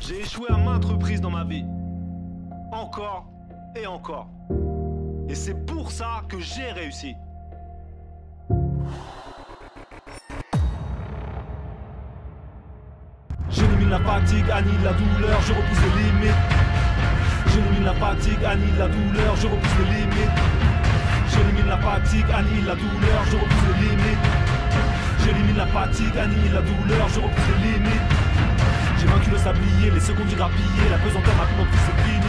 J'ai échoué à maintes reprises dans ma vie. Encore et encore. Et c'est pour ça que j'ai réussi. J'élimine la fatigue, annihile la douleur, je repousse les limites. J'élimine la fatigue, annihile la douleur, je repousse les limites. J'élimine la fatigue, annihile la douleur, je repousse les limites. J'élimine la fatigue, annihile la douleur, je repousse les limites. J'ai vaincu le sablier, les secondes grappillées, la pesanteur m'a compris, c'est fini.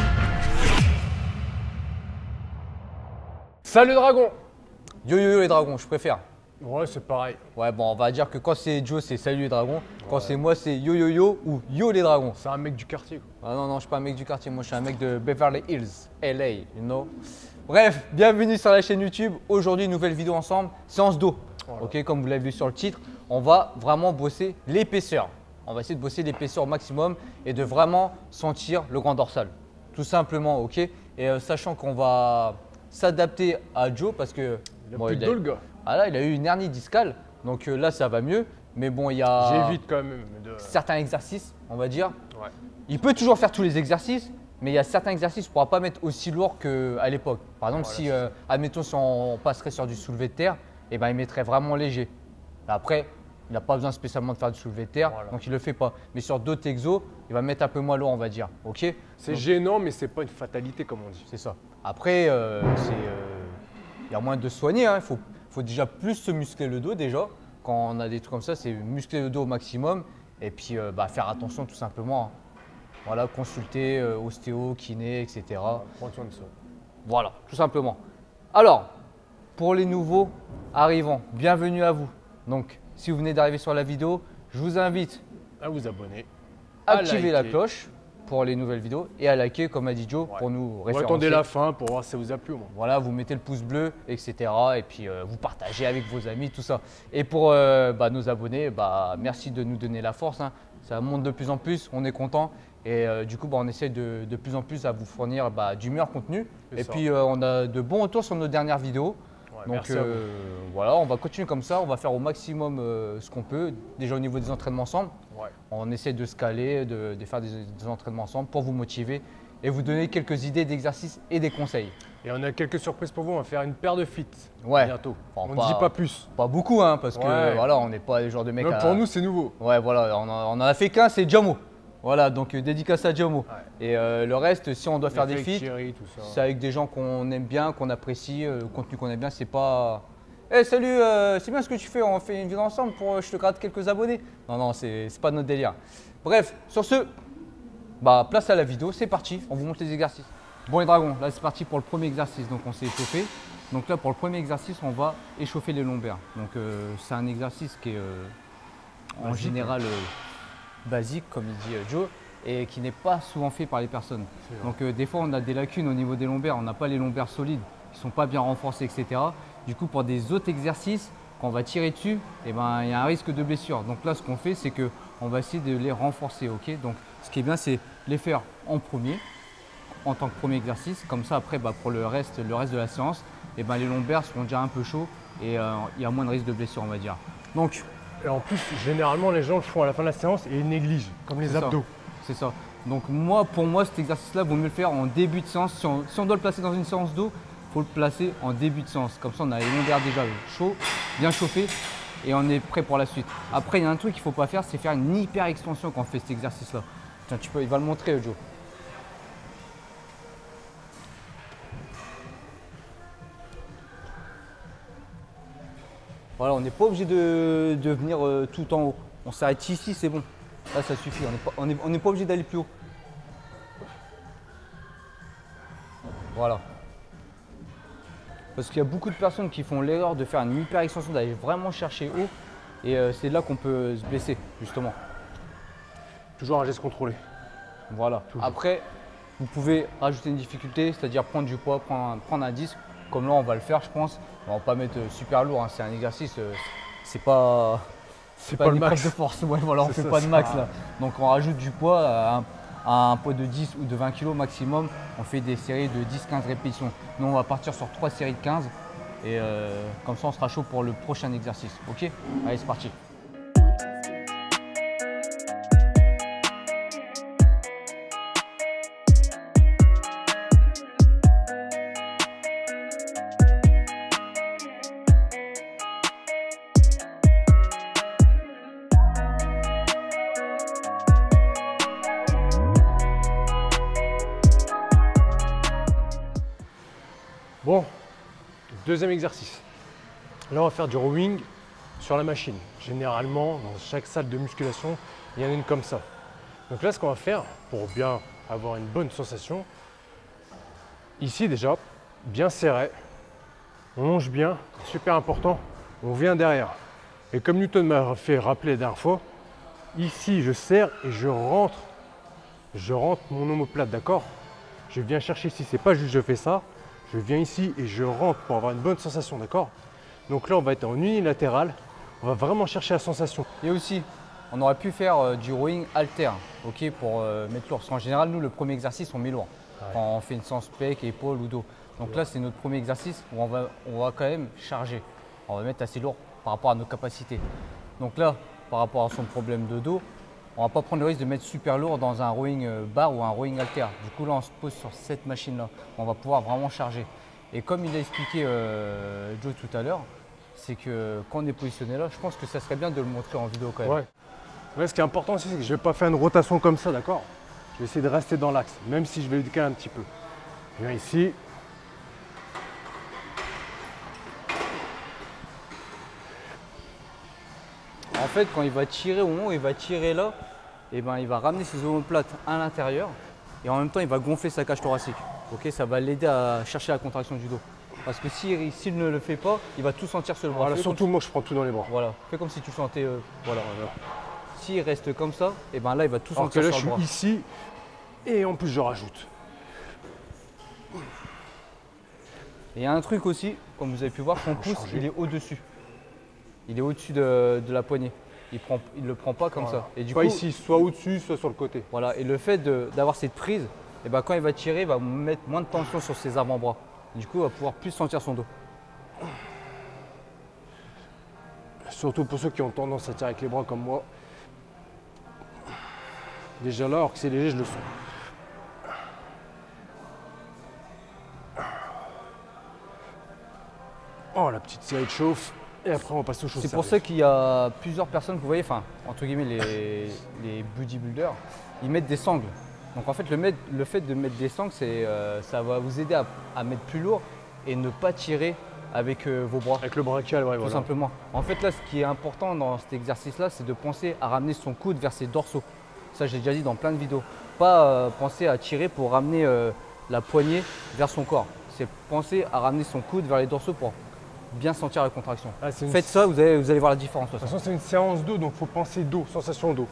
Salut dragon. Yo yo yo les dragons, je préfère. Ouais, c'est pareil. Ouais, bon, on va dire que quand c'est Joe, c'est salut les dragons. Quand c'est moi, c'est yo yo yo ou yo les dragons. C'est un mec du quartier, quoi. Ah non, non, je suis pas un mec du quartier, moi je suis un mec de Beverly Hills, LA, you know. Bref, bienvenue sur la chaîne YouTube. Aujourd'hui, nouvelle vidéo ensemble, séance d'eau. Voilà. Ok, comme vous l'avez vu sur le titre, on va vraiment bosser l'épaisseur. On va essayer de bosser l'épaisseur au maximum et de vraiment sentir le grand dorsal. Tout simplement, ok. Et sachant qu'on va s'adapter à Joe parce que il a plus de dos, le gars. Ah là, il a eu une hernie discale, donc là ça va mieux. Mais bon, il y a j'évite quand même certains exercices, on va dire. Ouais. Il peut toujours faire tous les exercices, mais il y a certains exercices qu'on ne pourra pas mettre aussi lourd qu'à l'époque. Par exemple, voilà, si, admettons, si on passerait sur du soulevé de terre, eh ben, il mettrait vraiment léger. Après, il n'a pas besoin spécialement de faire du soulevé de terre, voilà, donc il ne le fait pas. Mais sur d'autres exos, il va mettre un peu moins lourd, on va dire. Okay, c'est gênant, mais ce n'est pas une fatalité, comme on dit. C'est ça. Après, il y a moyen de se soigner. Hein. Faut déjà plus se muscler le dos déjà. Quand on a des trucs comme ça, c'est muscler le dos au maximum et puis faire attention tout simplement. Voilà, consulter ostéo, kiné, etc. Prends soin de ça. Voilà, tout simplement. Alors, pour les nouveaux arrivants, bienvenue à vous. Donc, si vous venez d'arriver sur la vidéo, je vous invite à vous abonner, à activer la cloche pour les nouvelles vidéos et à liker, comme a dit Joe, pour nous référencer. Attendez la fin pour voir si ça vous a plu au moins. Voilà, vous mettez le pouce bleu, etc. Et puis vous partagez avec vos amis, tout ça. Et pour nos abonnés, merci de nous donner la force. Hein. Ça monte de plus en plus, on est content. Et du coup, on essaie de plus en plus à vous fournir du meilleur contenu. Et puis on a de bons retours sur nos dernières vidéos. Ouais, donc voilà, on va continuer comme ça, on va faire au maximum ce qu'on peut, déjà au niveau des entraînements ensemble. Ouais. On essaie de se caler, de faire des entraînements ensemble pour vous motiver et vous donner quelques idées d'exercices et des conseils. Et on a quelques surprises pour vous, on va faire une paire de fits bientôt. Enfin, on ne dit pas plus. Pas beaucoup, hein, parce que voilà, on n'est pas les genres de mecs. Même pour nous, c'est nouveau. Ouais, voilà, on en a fait qu'un, c'est Jamo. Voilà, donc dédicace à Jamo. Ouais. Et le reste, si on doit faire des feats, c'est avec des gens qu'on aime bien, qu'on apprécie, le contenu qu'on aime bien, c'est pas… Hey, salut, c'est bien ce que tu fais, on fait une vidéo ensemble pour je te gratte quelques abonnés. Non, non, c'est pas notre délire. Bref, sur ce, place à la vidéo, c'est parti, on vous montre les exercices. Bon les dragons, là c'est parti pour le premier exercice, donc on s'est échauffé. Donc là pour le premier exercice, on va échauffer les lombaires. Donc c'est un exercice qui est en général… basique, comme il dit Joe, et qui n'est pas souvent fait par les personnes. Donc des fois on a des lacunes au niveau des lombaires, on n'a pas les lombaires solides, ils ne sont pas bien renforcés, etc. Du coup pour des autres exercices, quand on va tirer dessus, il y a un risque de blessure. Donc là ce qu'on fait, c'est qu'on va essayer de les renforcer. Okay, donc ce qui est bien, c'est les faire en premier, en tant que premier exercice. Comme ça après, pour le reste de la séance, les lombaires seront déjà un peu chauds et il y a moins de risque de blessure, on va dire. Donc, et en plus, généralement, les gens le font à la fin de la séance et ils négligent, comme les abdos. C'est ça. Donc pour moi, cet exercice-là, il vaut mieux le faire en début de séance. Si on doit le placer dans une séance d'eau, il faut le placer en début de séance. Comme ça, on a les lombaires déjà chauds, bien chauffés et on est prêt pour la suite. Après, il y a un truc qu'il ne faut pas faire, c'est faire une hyper extension quand on fait cet exercice-là. Tiens, il va le montrer, Joe. Voilà, on n'est pas obligé de venir tout en haut. On s'arrête ici, c'est bon. Là, ça suffit. On n'est pas obligé d'aller plus haut. Voilà. Parce qu'il y a beaucoup de personnes qui font l'erreur de faire une hyper extension, d'aller vraiment chercher haut. Et c'est là qu'on peut se blesser, justement. Toujours un geste contrôlé. Voilà. Toujours. Après, vous pouvez rajouter une difficulté, c'est-à-dire prendre du poids, prendre un disque. Comme là, on va le faire, je pense. On va pas mettre super lourd, hein. C'est un exercice, c'est pas le max de force. Ouais, voilà, on fait pas de max là. Donc on rajoute du poids à un poids de 10 ou de 20 kg maximum. On fait des séries de 10-15 répétitions. Nous, on va partir sur 3 séries de 15 et comme ça, on sera chaud pour le prochain exercice. Ok, allez, c'est parti. Bon, deuxième exercice. Là, on va faire du rowing sur la machine. Généralement, dans chaque salle de musculation, il y en a une comme ça. Donc là, ce qu'on va faire pour bien avoir une bonne sensation, ici déjà, bien serré, on longe bien, super important, on vient derrière. Et comme Newton m'a fait rappeler la dernière fois, ici je serre et je rentre mon omoplate, d'accord? Je viens chercher ici, c'est pas juste je fais ça, je viens ici et je rentre pour avoir une bonne sensation, d'accord? Donc là, on va être en unilatéral, on va vraiment chercher la sensation. Et aussi, on aurait pu faire du rowing halter, ok, pour mettre lourd. Parce qu'en général, nous, le premier exercice, on met lourd. Ouais. Quand on fait une séance pec, épaule ou dos. Donc là, c'est notre premier exercice où on va quand même charger. On va mettre assez lourd par rapport à nos capacités. Donc là, par rapport à son problème de dos, on ne va pas prendre le risque de mettre super lourd dans un rowing bar ou un rowing halter. Du coup, là, on se pose sur cette machine-là. On va pouvoir vraiment charger. Et comme il a expliqué Joe tout à l'heure, c'est que quand on est positionné là, je pense que ça serait bien de le montrer en vidéo quand même. Ouais. Ouais, ce qui est important aussi, c'est que je ne vais pas faire une rotation comme ça, d'accord? Je vais essayer de rester dans l'axe, même si je vais le décaler un petit peu. Je viens ici. En fait, quand il va tirer, au moment où il va tirer là, et ben, il va ramener ses omoplates à l'intérieur et en même temps, il va gonfler sa cage thoracique. Okay, ça va l'aider à chercher la contraction du dos. Parce que s'il ne le fait pas, il va tout sentir sur le bras. Voilà, surtout moi, je prends tout dans les bras. Voilà, fais comme si tu sentais. Voilà. S'il reste comme ça, et ben là, il va tout sentir sur le bras. Je suis ici et en plus, je rajoute. Et il y a un truc aussi, comme vous avez pu voir, son pouce, il est au-dessus. Il est au-dessus de la poignée. Il ne le prend pas comme ça. Et du coup, ici, soit au-dessus, soit sur le côté. Voilà, et le fait d'avoir cette prise, et ben, quand il va tirer, il va mettre moins de tension sur ses avant-bras. Du coup, il va pouvoir plus sentir son dos. Surtout pour ceux qui ont tendance à tirer avec les bras comme moi. Déjà là, alors que c'est léger, je le sens. Oh, la petite série de chauffe. Et après, on va passer aux choses. C'est pour ça qu'il y a plusieurs personnes que vous voyez, enfin, entre guillemets, les bodybuilders, ils mettent des sangles. Donc en fait, le fait de mettre des sangles, ça va vous aider à mettre plus lourd et ne pas tirer avec vos bras. Avec le brachial, ouais, tout simplement. En fait, là, ce qui est important dans cet exercice-là, c'est de penser à ramener son coude vers ses dorsaux. Ça, j'ai déjà dit dans plein de vidéos. Pas penser à tirer pour ramener la poignée vers son corps. C'est penser à ramener son coude vers les dorsaux pour bien sentir la contraction. Ah, faites ça, vous allez voir la différence. De toute façon, c'est une séance dos, donc il faut penser dos, sensation dos.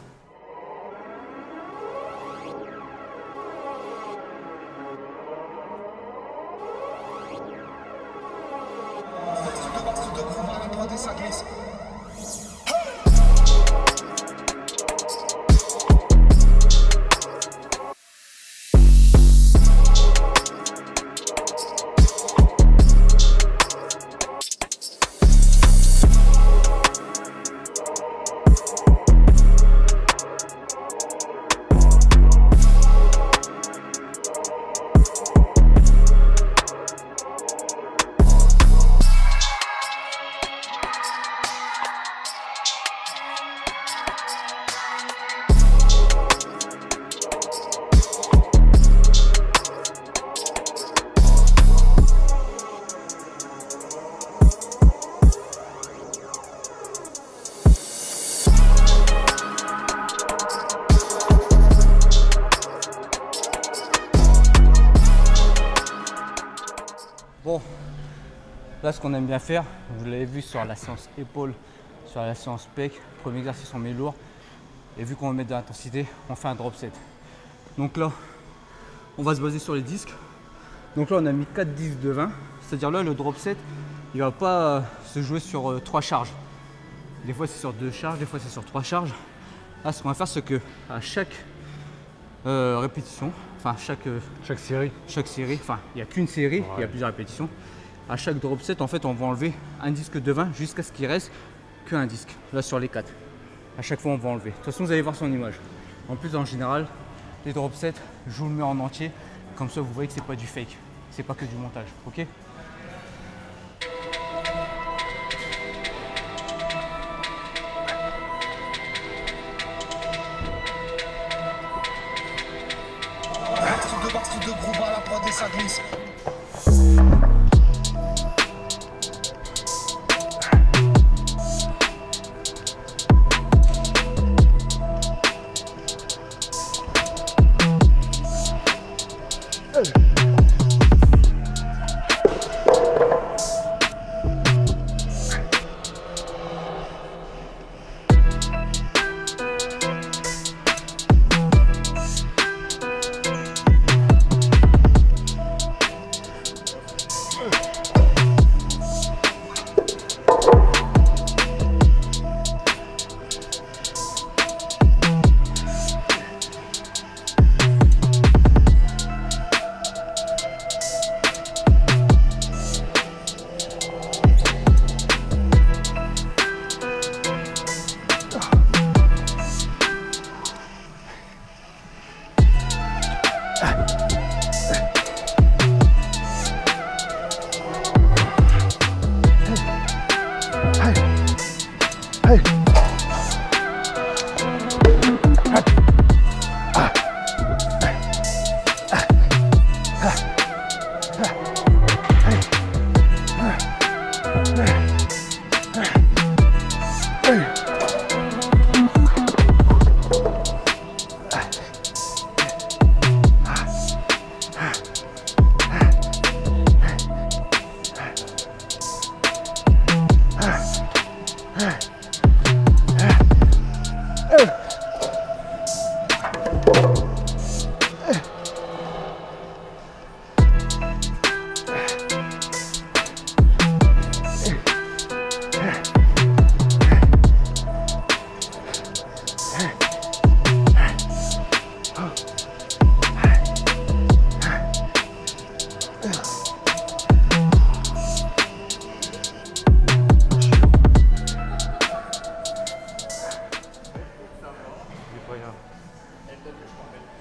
Bon, là ce qu'on aime bien faire, vous l'avez vu sur la séance épaule, sur la séance pec, premier exercice on met lourd et vu qu'on va mettre de l'intensité, on fait un drop set. Donc là, on va se baser sur les disques. Donc là on a mis 4 disques de 20, c'est-à-dire là le drop set, il ne va pas se jouer sur 3 charges. Des fois c'est sur 2 charges, des fois c'est sur 3 charges. Là ce qu'on va faire c'est que à chaque répétition, enfin chaque série, enfin il n'y a qu'une série, ouais. Il y a plusieurs répétitions. À chaque drop set, en fait, on va enlever un disque de 20 jusqu'à ce qu'il reste qu'un disque. Là sur les 4. À chaque fois, on va enlever. De toute façon, vous allez voir son image. En plus, en général, les drop sets, je vous le mets en entier. Comme ça, vous voyez que c'est pas du fake. C'est pas que du montage. Ok ? De groupe à la prod et ça glisse.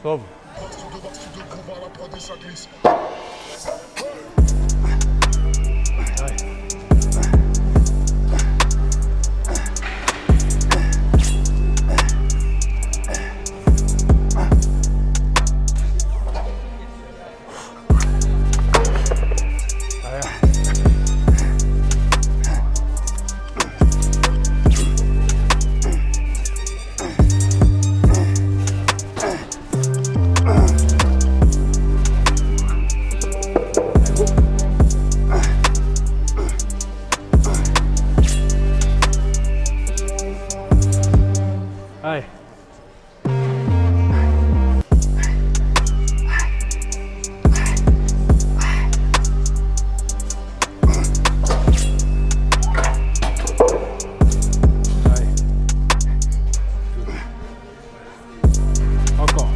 Sauve. Allez. Encore.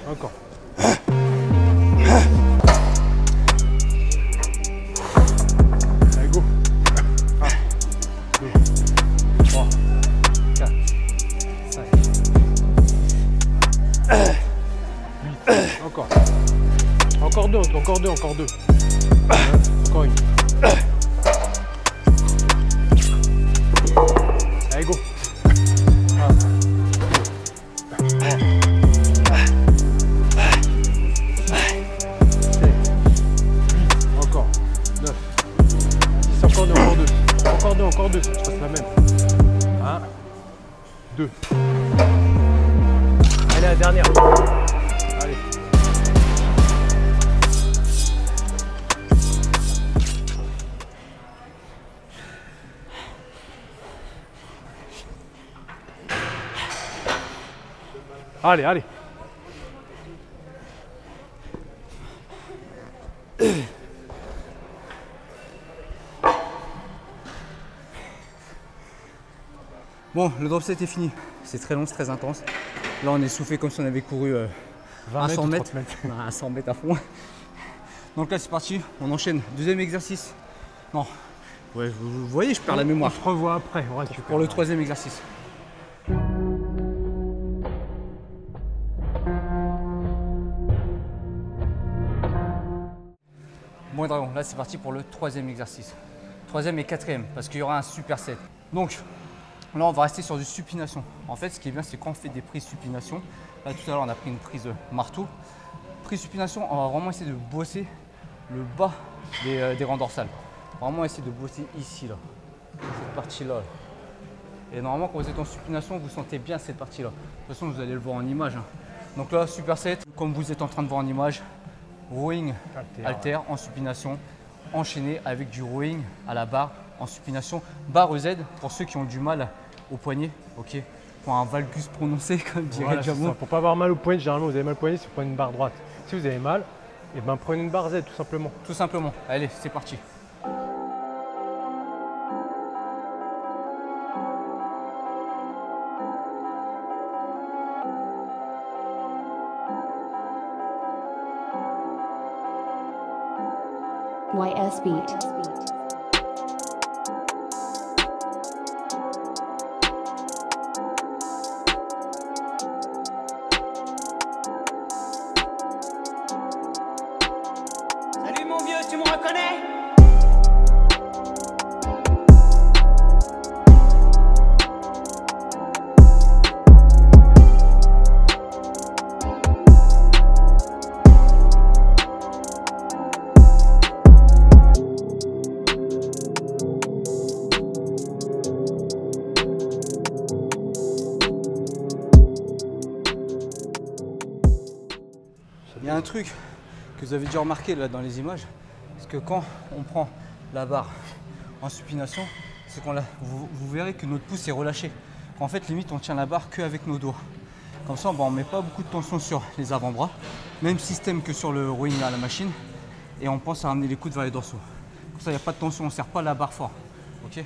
Encore. Allez, go. 1, 2, 3, 4, 5, 8. Encore. Encore deux, encore deux, encore deux. Encore une. Allez, go. 1, 2, 3. Encore deux, je fasse la même. 1, 2. Allez, la dernière. Allez. Allez, allez. Bon, le drop set est fini. C'est très long, c'est très intense. Là, on est soufflé comme si on avait couru 20 100 mètres. mètres. À 100 mètres à fond. Donc là, c'est parti. On enchaîne. Deuxième exercice. Non. Ouais, vous voyez, je perds la mémoire. On se revoit après. On récupère. Pour le troisième exercice. Bon, Dragon, là, c'est parti pour le troisième exercice. Troisième et quatrième, parce qu'il y aura un superset. Donc, Là, on va rester sur du supination. En fait, ce qui est bien, c'est quand on fait des prises supination. Là, tout à l'heure, on a pris une prise marteau. Prise supination, on va vraiment essayer de bosser le bas des rangs dorsales. Vraiment essayer de bosser ici, là. Cette partie-là. Et normalement, quand vous êtes en supination, vous sentez bien cette partie-là. De toute façon, vous allez le voir en image. Hein. Donc là, superset, comme vous êtes en train de voir en image, rowing halter en supination, enchaîné avec du rowing à la barre en supination, barre Z pour ceux qui ont du mal au poignet, ok, pour un valgus prononcé comme dirait Jamo. Pour pas avoir mal au poignet, généralement vous avez mal au poignet si vous prenez une barre droite. Si vous avez mal, et ben prenez une barre Z tout simplement. Tout simplement. Allez, c'est parti. YS Beat. Salut mon vieux, tu me reconnais? Il y a un truc que vous avez dû remarquer là dans les images, c'est que quand on prend la barre en supination, c'est qu'on vous verrez que notre pouce est relâché. En fait, limite, on tient la barre qu'avec nos doigts. Comme ça, on ne met pas beaucoup de tension sur les avant-bras. Même système que sur le rowing à la machine. Et on pense à ramener les coudes vers les dorsaux. Comme ça, il n'y a pas de tension, on ne serre pas la barre fort. Ok ?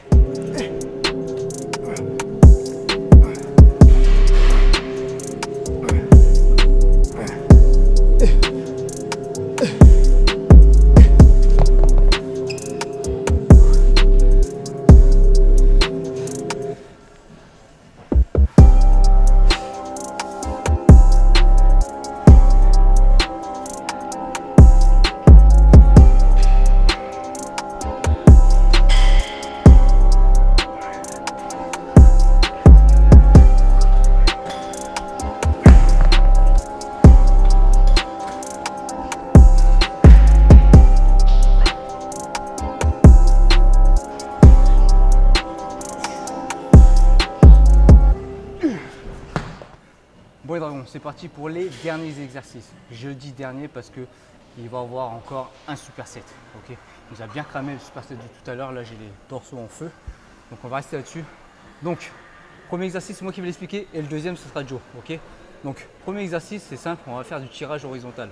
Bon les dragons, c'est parti pour les derniers exercices. Je dis dernier parce que il va y avoir encore un superset. Okay, il nous a bien cramé le superset de tout à l'heure. Là, j'ai les dorsaux en feu. Donc, on va rester là-dessus. Donc, premier exercice, c'est moi qui vais l'expliquer. Et le deuxième, ce sera Joe. Okay, donc, premier exercice, c'est simple. On va faire du tirage horizontal.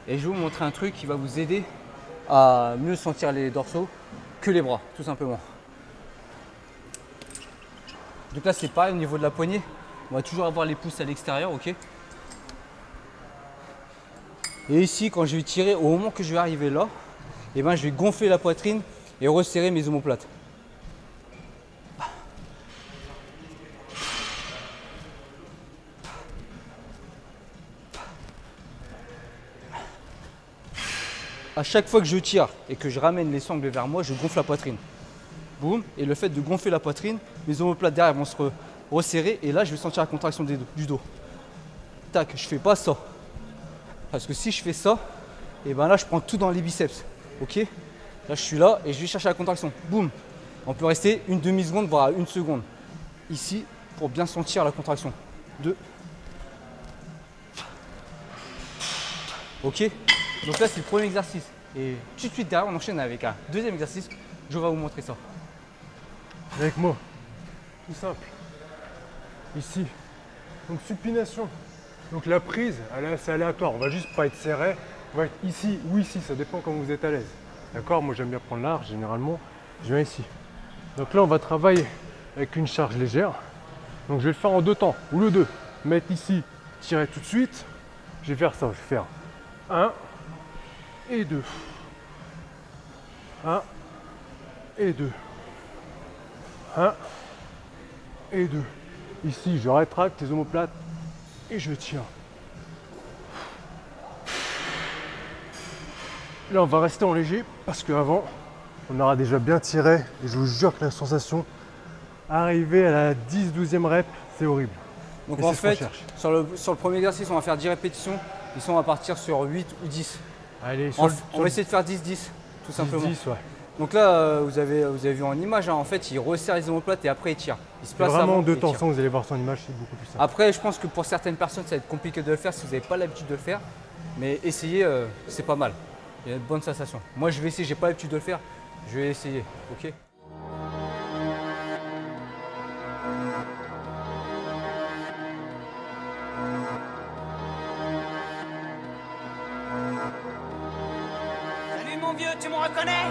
Et je vais vous montrer un truc qui va vous aider à mieux sentir les dorsaux que les bras, tout simplement. Donc là, c'est pareil au niveau de la poignée. On va toujours avoir les pouces à l'extérieur, ok. Et ici, quand je vais tirer, au moment que je vais arriver là, eh ben, je vais gonfler la poitrine et resserrer mes omoplates. À chaque fois que je tire et que je ramène les sangles vers moi, je gonfle la poitrine. Boum. Et le fait de gonfler la poitrine, mes omoplates derrière vont se resserrer et là je vais sentir la contraction du dos. Tac, je fais pas ça. Parce que si je fais ça, et ben là je prends tout dans les biceps. Ok? Là je suis là et je vais chercher la contraction. Boum. On peut rester une demi-seconde, voire une seconde. Ici, pour bien sentir la contraction. 2. Ok? Donc là c'est le premier exercice. Et tout de suite derrière on enchaîne avec un deuxième exercice. Je vais vous montrer ça. Avec moi. Tout simple. Ici. Donc supination. Donc la prise, elle est assez aléatoire. On va juste pas être serré. On va être ici ou ici. Ça dépend comment vous êtes à l'aise. D'accord? Moi j'aime bien prendre large. Généralement, je viens ici. Donc là on va travailler avec une charge légère. Donc je vais le faire en deux temps. Ou le 2. Mettre ici, tirer tout de suite. Je vais faire ça. Je vais faire 1 et 2. 1 et 2. 1 et 2. Ici, je rétracte les omoplates et je tire. Là, on va rester en léger parce qu'avant, on aura déjà bien tiré et je vous jure que la sensation arriver à la 10-12e rep, c'est horrible. Donc et en c'est ce fait, qu'on cherche. sur le premier exercice, on va faire 10 répétitions. Ici, on va partir sur 8 ou 10. Allez, On va essayer de faire 10-10, tout simplement. 10, ouais. Donc là, vous avez vu en image, hein, en fait, il resserre les omoplates et après il tire. Il se place Vraiment avant deux et tire. tensions, vous allez voir son image, c'est beaucoup plus simple. Après, je pense que pour certaines personnes, ça va être compliqué de le faire si vous n'avez pas l'habitude de le faire. Mais essayez, c'est pas mal. Il y a de bonnes sensations. Moi, je vais essayer, j'ai pas l'habitude de le faire. Je vais essayer, ok? Salut mon vieux, tu me reconnais?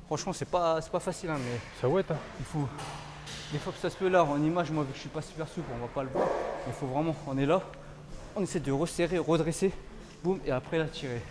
Franchement, c'est pas facile, hein, mais Ça ouais, hein. il faut. Des fois que ça se peut là, en image, moi, vu que je suis pas super souple, on va pas le voir. Il faut vraiment, on est là, on essaie de resserrer, redresser, boum, et après là, tirer.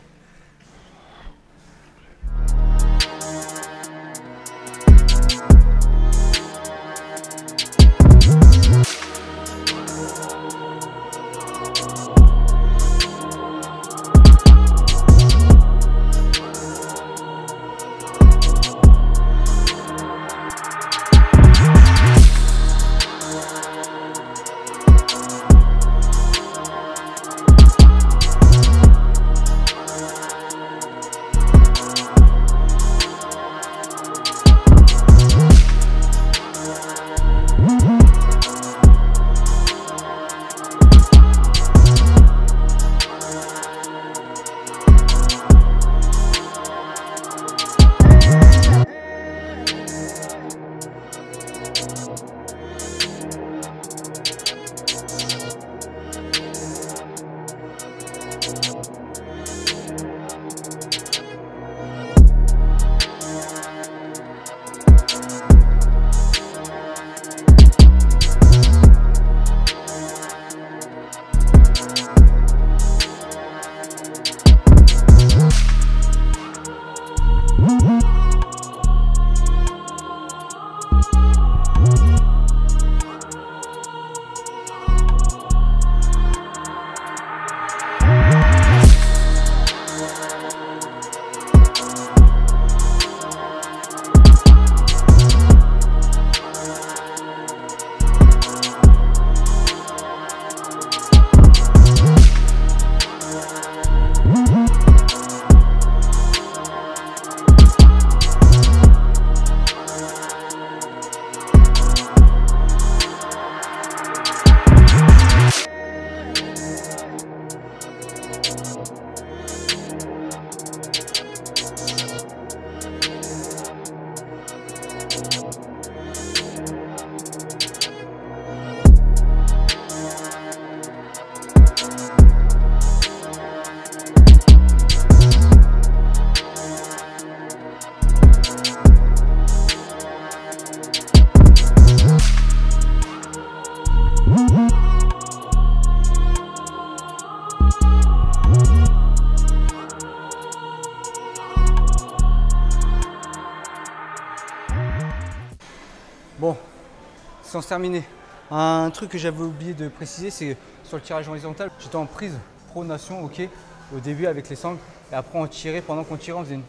Bon, séance terminée. Un truc que j'avais oublié de préciser, c'est sur le tirage horizontal, j'étais en prise pronation, ok, au début avec les sangles, et après on tirait, pendant qu'on tirait, on faisait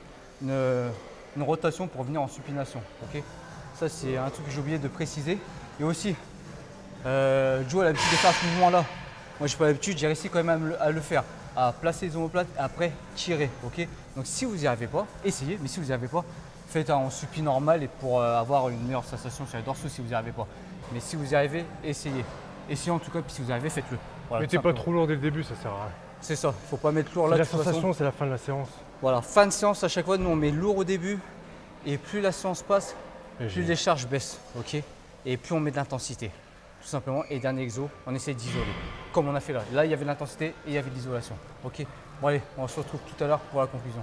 une rotation pour venir en supination, ok. Ça c'est un truc que j'ai oublié de préciser. Et aussi, Joe a l'habitude de faire ce mouvement-là. Moi j'ai pas l'habitude, j'ai réussi quand même à le faire, à placer les omoplates et après tirer, ok. Donc si vous n'y arrivez pas, essayez, mais si vous n'y arrivez pas, faites en supine normal et pour avoir une meilleure sensation sur les dorsaux si vous n'y arrivez pas. Mais si vous y arrivez, essayez. Essayez en tout cas, puis si vous y arrivez, faites-le. Voilà, mettez pas trop lourd dès le début, ça sert à rien. C'est ça, faut pas mettre lourd là. La sensation, c'est la fin de la séance. Voilà, fin de séance à chaque fois, nous on met lourd au début et plus la séance passe, plus les charges baissent, ok, et plus on met de l'intensité, tout simplement. Et dernier exo, on essaie d'isoler, comme on a fait là. Là, il y avait de l'intensité et il y avait de l'isolation, ok. Bon allez, on se retrouve tout à l'heure pour la conclusion.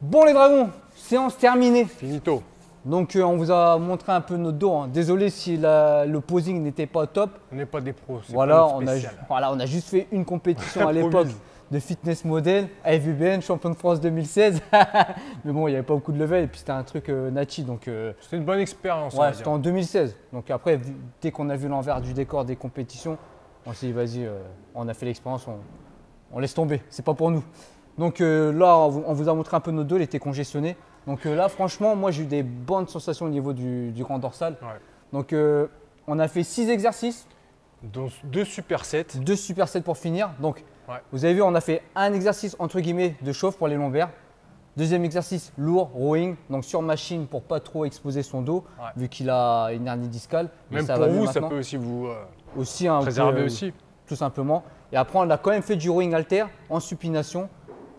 Bon les dragons, séance terminée. Finito. Donc on vous a montré un peu notre dos, hein. Désolé si le posing n'était pas top. On n'est pas des pros, c'est Voilà, pas on notre a, spécial. voilà, on a juste fait une compétition à l'époque de fitness model, AFVBN, champion de France 2016. Mais bon, il n'y avait pas beaucoup de level et puis c'était un truc Nachi. Donc c'était une bonne expérience. ouais, c'était en 2016. Donc après, dès qu'on a vu l'envers du décor des compétitions, on s'est dit vas-y, on a fait l'expérience, on laisse tomber, c'est pas pour nous. Donc là, on vous a montré un peu notre dos, il était congestionné. Donc là, franchement, moi j'ai eu des bonnes sensations au niveau du grand dorsal. Ouais. Donc on a fait 6 exercices. Donc 2 supersets. 2 supersets pour finir. Donc ouais. Vous avez vu, on a fait un exercice entre guillemets de chauffe pour les lombaires. Deuxième exercice lourd, rowing, donc sur machine pour pas trop exposer son dos, ouais. Vu qu'il a une hernie discale. Même pour vous, ça peut aussi vous préserver aussi. Tout simplement. Et après, on a quand même fait du rowing halter en supination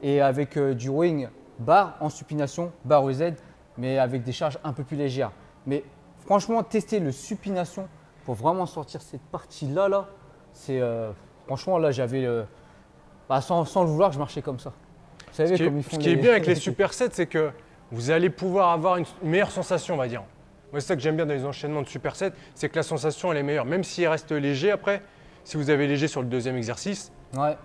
et avec du rowing barre en supination, barre EZ, mais avec des charges un peu plus légères. Mais franchement, tester le supination pour vraiment sortir cette partie-là, c'est franchement, là, j'avais sans le vouloir, je marchais comme ça. Vous savez, comme ils font ce qui est bien avec les supersets, c'est que vous allez pouvoir avoir une meilleure sensation, on va dire. Moi, c'est ça que j'aime bien dans les enchaînements de supersets, c'est que la sensation, elle est meilleure. Même s'il reste léger après, si vous avez léger sur le deuxième exercice, ouais.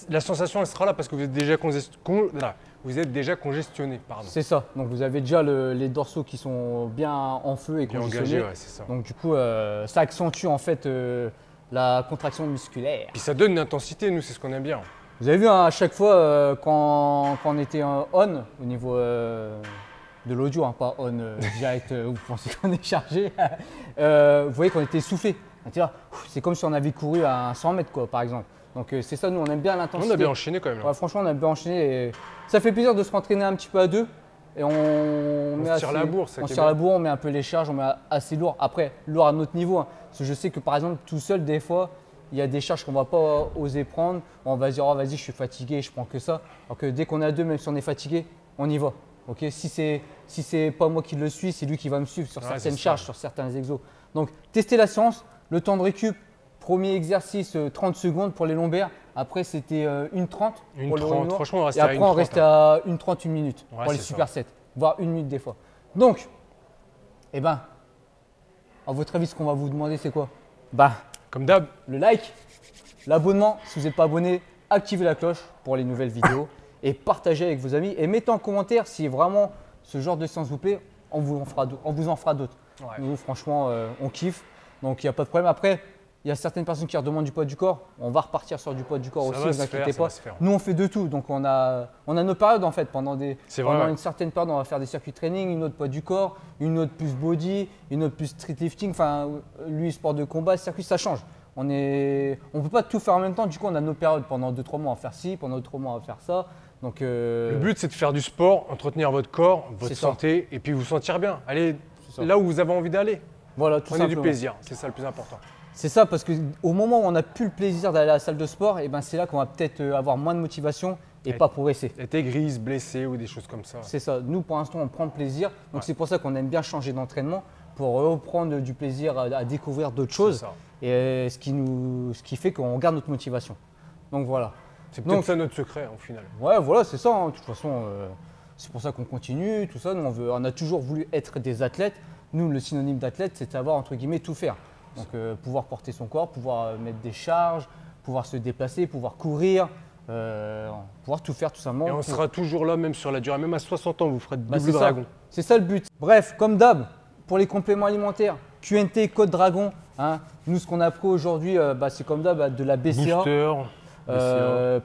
La sensation, elle sera là parce que vous êtes déjà congestionné. C'est ça. Donc, vous avez déjà les dorsaux qui sont bien en feu et congestionnés. Ouais, c'est ça. Donc, du coup, ça accentue en fait la contraction musculaire. Puis ça donne une intensité, nous, c'est ce qu'on aime bien. Vous avez vu, hein, à chaque fois, quand on était on, au niveau de l'audio, hein, pas on direct, vous pensez qu'on est chargé, vous voyez qu'on était essoufflé. C'est comme si on avait couru à 100 mètres, quoi, par exemple. Donc c'est ça, nous, on aime bien l'intensité. On a bien enchaîné quand même. Ouais, franchement, on a bien enchaîné. Et ça fait plaisir de se rentraîner un petit peu à deux. Et on se tire la bourre, on tire la bourre, on met un peu les charges, on met assez lourd. Après, lourd à notre niveau. Hein. Parce que je sais que par exemple, tout seul, des fois, il y a des charges qu'on ne va pas oser prendre. On va se dire, oh, vas-y, je suis fatigué, je prends que ça. Alors que dès qu'on est à deux, même si on est fatigué, on y va. Okay, si c'est pas moi qui le suis, c'est lui qui va me suivre sur certaines charges, sur certains exos. Donc, tester la séance, le temps de récup. Premier exercice, 30 secondes pour les lombaires. Après, c'était 1:30 pour le rowing. Franchement, on restait et après, on restait à 1:30, 1 minute pour les supersets, voire 1 minute des fois. Donc, eh ben, à votre avis, ce qu'on va vous demander, c'est quoi? Comme d'hab, le like, l'abonnement. Si vous n'êtes pas abonné, activez la cloche pour les nouvelles vidéos et partagez avec vos amis. Et mettez en commentaire si vraiment ce genre de séance vous plaît, on vous en fera d'autres. Ouais. Nous, franchement, on kiffe. Donc, il n'y a pas de problème. Après, il y a certaines personnes qui redemandent du poids du corps. On va repartir sur du poids du corps aussi, ne vous inquiétez pas. Nous, on fait de tout. Donc, on a nos périodes en fait. Pendant une certaine période, on va faire des circuits training, une autre poids du corps, une autre plus body, une autre plus street lifting. Enfin, lui, sport de combat, circuit, ça change. On ne peut pas tout faire en même temps. Du coup, on a nos périodes. Pendant 2-3 mois, on va faire ci. Pendant 2-3 mois, on va faire ça. Donc, le but, c'est de faire du sport, entretenir votre corps, votre santé et puis vous sentir bien. Allez là où vous avez envie d'aller. Voilà, tout simplement. Prenez du plaisir. C'est ça le plus important. C'est ça, parce qu'au moment où on n'a plus le plaisir d'aller à la salle de sport, et ben c'est là qu'on va peut-être avoir moins de motivation et pas progresser. Être aigri, se blesser ou des choses comme ça. C'est ça. Nous, pour l'instant, on prend le plaisir. Donc, c'est pour ça qu'on aime bien changer d'entraînement pour reprendre du plaisir à découvrir d'autres choses. ça. Et ce qui fait qu'on garde notre motivation. Donc voilà. C'est peut-être ça notre secret au final. Ouais, voilà, c'est ça. De toute façon, c'est pour ça qu'on continue, tout ça. Nous, on a toujours voulu être des athlètes. Nous, le synonyme d'athlète, c'est de savoir, entre guillemets, tout faire. Donc, pouvoir porter son corps, pouvoir mettre des charges, pouvoir se déplacer, pouvoir courir, pouvoir tout faire tout simplement. Et on sera toujours là, même sur la durée, même à 60 ans, vous ferez double c'est dragon. C'est ça le but. Bref, comme d'hab, pour les compléments alimentaires, QNT, Code Dragon. Hein, nous, ce qu'on a pris aujourd'hui, c'est comme d'hab de la BCA. Booster,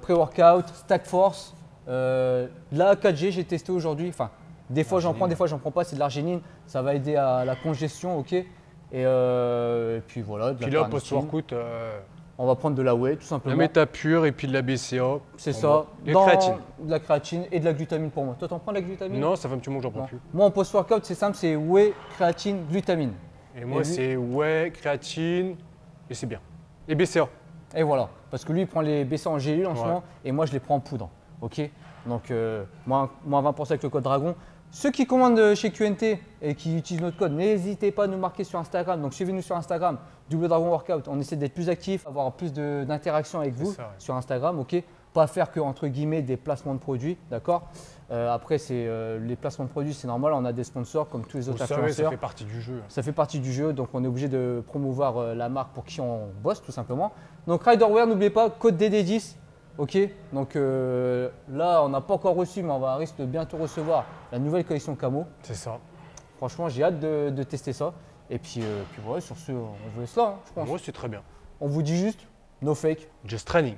pré-workout, Stack Force. La 4G, j'ai testé aujourd'hui. Enfin, des fois j'en prends, des fois j'en prends pas. C'est de l'arginine. Ça va aider à la congestion, ok. Et puis voilà. Puis là, post-workout, on va prendre de la whey, tout simplement. la méta pure et puis de la BCA. C'est ça. Et créatine. De la créatine et de la glutamine pour moi. Toi, t'en prends de la glutamine? Non, ça fait un petit moment que j'en prends plus. Moi, en post-workout, c'est simple, c'est whey, créatine, glutamine. Et moi, c'est whey, créatine et c'est bien. Et BCA. Et voilà, parce que lui, il prend les BCA en gélule en ce moment et moi, je les prends en poudre. Ok. Donc, moins 20% avec le code Dragon. Ceux qui commandent chez QNT et qui utilisent notre code, n'hésitez pas à nous marquer sur Instagram. Donc, suivez-nous sur Instagram, Double Dragon Workout. On essaie d'être plus actifs, avoir plus d'interaction avec vous sur Instagram. Ok. Pas faire que, entre guillemets, des placements de produits. D'accord. Après, les placements de produits, c'est normal. On a des sponsors comme tous les autres influenceurs. Ça fait partie du jeu. Ça fait partie du jeu. Donc, on est obligé de promouvoir la marque pour qui on bosse, tout simplement. Donc, Riderwear, n'oubliez pas, code DD10. Ok, donc là, on n'a pas encore reçu, mais on risque de bientôt recevoir la nouvelle collection Camo. C'est ça. Franchement, j'ai hâte de tester ça. Et puis voilà, sur ce, on vous laisse là, hein, je pense. Moi, c'est très bien. On vous dit juste, no fake. Just training.